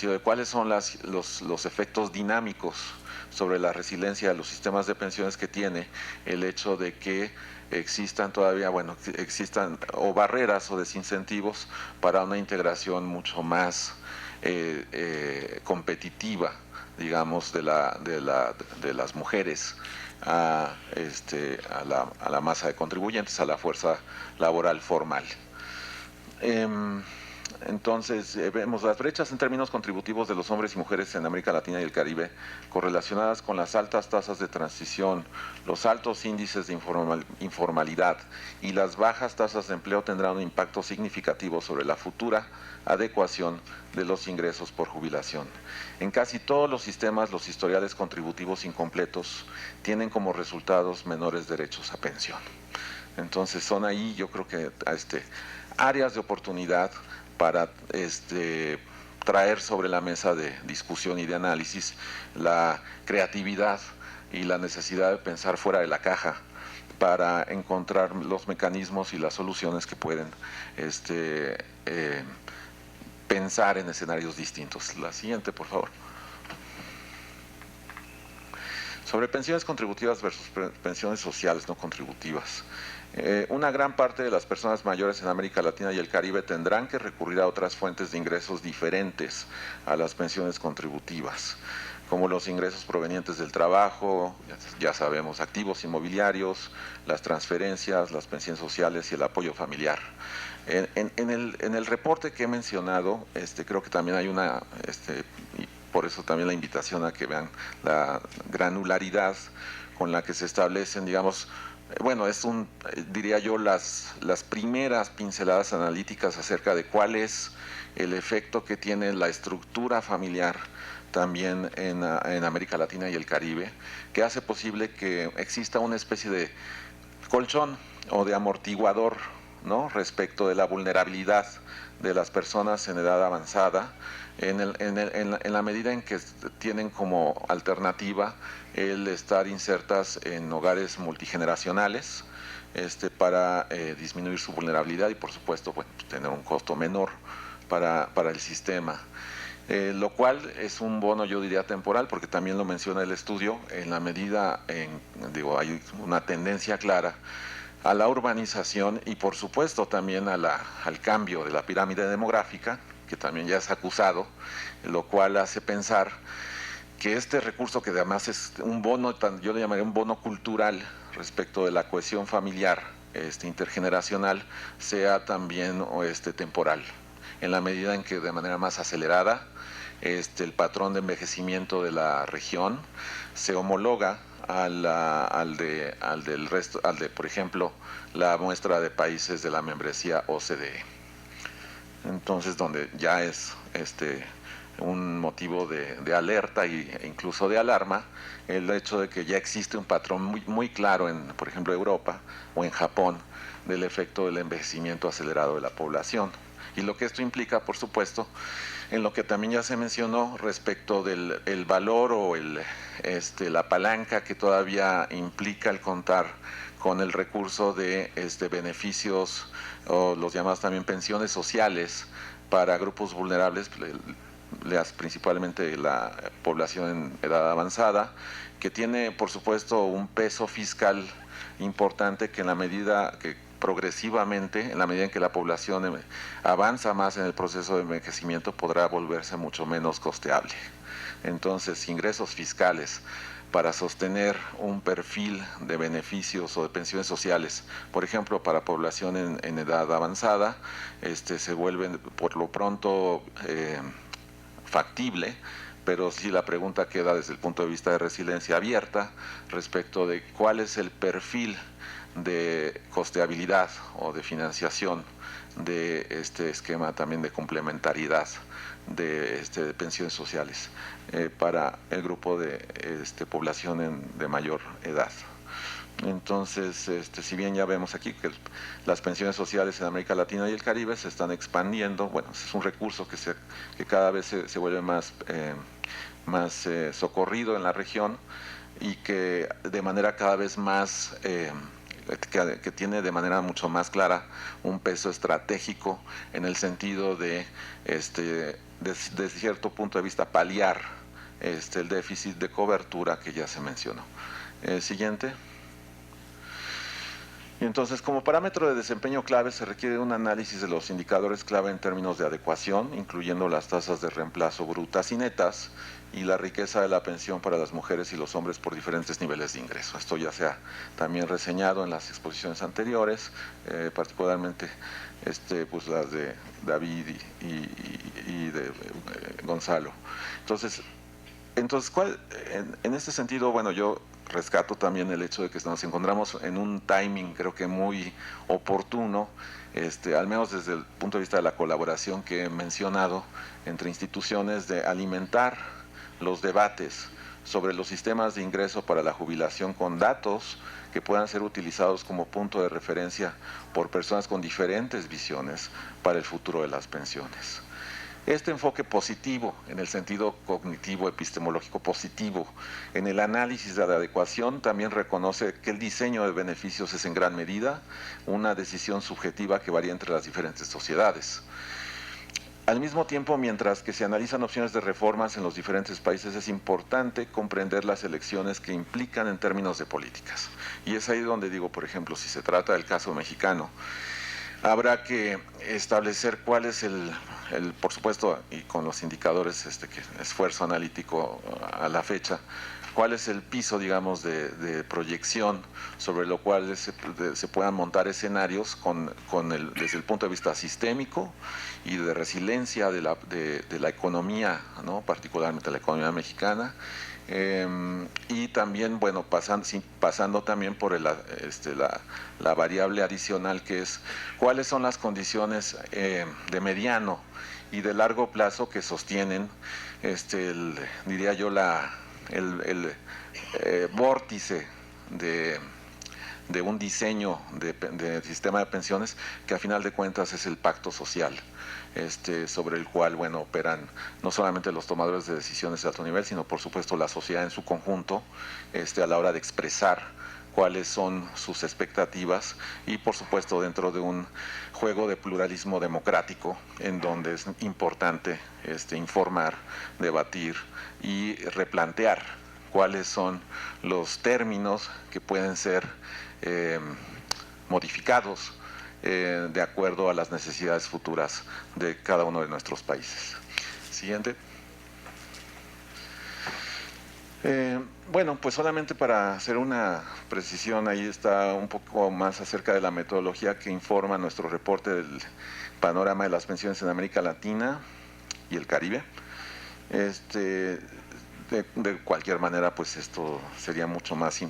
de cuáles son los efectos dinámicos sobre la resiliencia de los sistemas de pensiones que tiene el hecho de que existan todavía, bueno, existan o barreras o desincentivos para una integración mucho más competitiva, digamos, de las mujeres a la masa de contribuyentes, a la fuerza laboral formal. Entonces, vemos las brechas en términos contributivos de los hombres y mujeres en América Latina y el Caribe, correlacionadas con las altas tasas de transición, los altos índices de informalidad y las bajas tasas de empleo, tendrán un impacto significativo sobre la futura adecuación de los ingresos por jubilación. En casi todos los sistemas, los historiales contributivos incompletos tienen como resultados menores derechos a pensión. Entonces, son ahí, yo creo que áreas de oportunidad para traer sobre la mesa de discusión y de análisis la creatividad y la necesidad de pensar fuera de la caja para encontrar los mecanismos y las soluciones que pueden pensar en escenarios distintos. La siguiente, por favor. Sobre pensiones contributivas versus pensiones sociales no contributivas. Una gran parte de las personas mayores en América Latina y el Caribe tendrán que recurrir a otras fuentes de ingresos diferentes a las pensiones contributivas, como los ingresos provenientes del trabajo, ya sabemos, activos inmobiliarios, las transferencias, las pensiones sociales y el apoyo familiar. En el reporte que he mencionado, creo que también hay una, y por eso también la invitación a que vean la granularidad con la que se establecen, digamos, bueno, diría yo, las primeras pinceladas analíticas acerca de cuál es el efecto que tiene la estructura familiar también en América Latina y el Caribe, que hace posible que exista una especie de colchón o de amortiguador, ¿no?, respecto de la vulnerabilidad de las personas en edad avanzada, en la medida en que tienen como alternativa el estar insertas en hogares multigeneracionales para disminuir su vulnerabilidad y, por supuesto, bueno, tener un costo menor para el sistema. Lo cual es un bono, yo diría, temporal, porque también lo menciona el estudio, en la medida hay una tendencia clara a la urbanización y, por supuesto, también al cambio de la pirámide demográfica, que también ya es acusado, lo cual hace pensar que este recurso, que además es un bono, yo le llamaría un bono cultural respecto de la cohesión familiar intergeneracional, sea también temporal, en la medida en que de manera más acelerada el patrón de envejecimiento de la región se homologa al de, por ejemplo, la muestra de países de la membresía OCDE. Entonces, donde ya es un motivo de alerta e incluso de alarma el hecho de que ya existe un patrón muy claro en, por ejemplo, Europa o en Japón, del efecto del envejecimiento acelerado de la población. Y lo que esto implica, por supuesto, en lo que también ya se mencionó respecto del valor o la palanca que todavía implica el contar con el recurso de beneficios o los llamados también pensiones sociales para grupos vulnerables, principalmente la población en edad avanzada, que tiene, por supuesto, un peso fiscal importante que en la medida que progresivamente, en la medida en que la población avanza más en el proceso de envejecimiento, podrá volverse mucho menos costeable. Entonces, ingresos fiscales para sostener un perfil de beneficios o de pensiones sociales, por ejemplo, para población en edad avanzada, se vuelven por lo pronto factible, pero sí la pregunta queda desde el punto de vista de resiliencia abierta respecto de cuál es el perfil de costeabilidad o de financiación de este esquema también de complementariedad de pensiones sociales para el grupo de población de mayor edad. Entonces, si bien ya vemos aquí que las pensiones sociales en América Latina y el Caribe se están expandiendo, bueno, es un recurso que cada vez se vuelve más socorrido en la región y que de manera cada vez más que tiene de manera mucho más clara un peso estratégico en el sentido de, desde cierto punto de vista, paliar el déficit de cobertura que ya se mencionó. Siguiente. Y entonces, como parámetro de desempeño clave, se requiere un análisis de los indicadores clave en términos de adecuación, incluyendo las tasas de reemplazo brutas y netas, y la riqueza de la pensión para las mujeres y los hombres por diferentes niveles de ingreso. Esto ya se ha también reseñado en las exposiciones anteriores, particularmente pues las de David y de Gonzalo. Entonces en este sentido, bueno, yo rescato también el hecho de que nos encontramos en un timing, creo que muy oportuno, al menos desde el punto de vista de la colaboración que he mencionado entre instituciones, de alimentar los debates sobre los sistemas de ingreso para la jubilación con datos que puedan ser utilizados como punto de referencia por personas con diferentes visiones para el futuro de las pensiones. Este enfoque positivo, en el sentido cognitivo, epistemológico positivo, en el análisis de la adecuación, también reconoce que el diseño de beneficios es en gran medida una decisión subjetiva que varía entre las diferentes sociedades. Al mismo tiempo, mientras que se analizan opciones de reformas en los diferentes países, es importante comprender las elecciones que implican en términos de políticas. Y es ahí donde digo, por ejemplo, si se trata del caso mexicano, habrá que establecer cuál es por supuesto, y con los indicadores que esfuerzo analítico a la fecha, cuál es el piso, digamos, de proyección sobre lo cual se puedan montar escenarios desde el punto de vista sistémico y de resiliencia de la economía, ¿no? Particularmente la economía mexicana, y también, bueno, pasando también por la variable adicional, que es cuáles son las condiciones de mediano y de largo plazo que sostienen, diría yo, el vórtice de un diseño de sistema de pensiones que a final de cuentas es el pacto social, sobre el cual, bueno, operan no solamente los tomadores de decisiones de alto nivel, sino por supuesto la sociedad en su conjunto, a la hora de expresar cuáles son sus expectativas y por supuesto dentro de un juego de pluralismo democrático en donde es importante informar, debatir y replantear cuáles son los términos que pueden ser modificados de acuerdo a las necesidades futuras de cada uno de nuestros países. Siguiente. Bueno, pues solamente para hacer una precisión, ahí está un poco más acerca de la metodología que informa nuestro reporte del panorama de las pensiones en América Latina y el Caribe. De cualquier manera, pues esto sería mucho más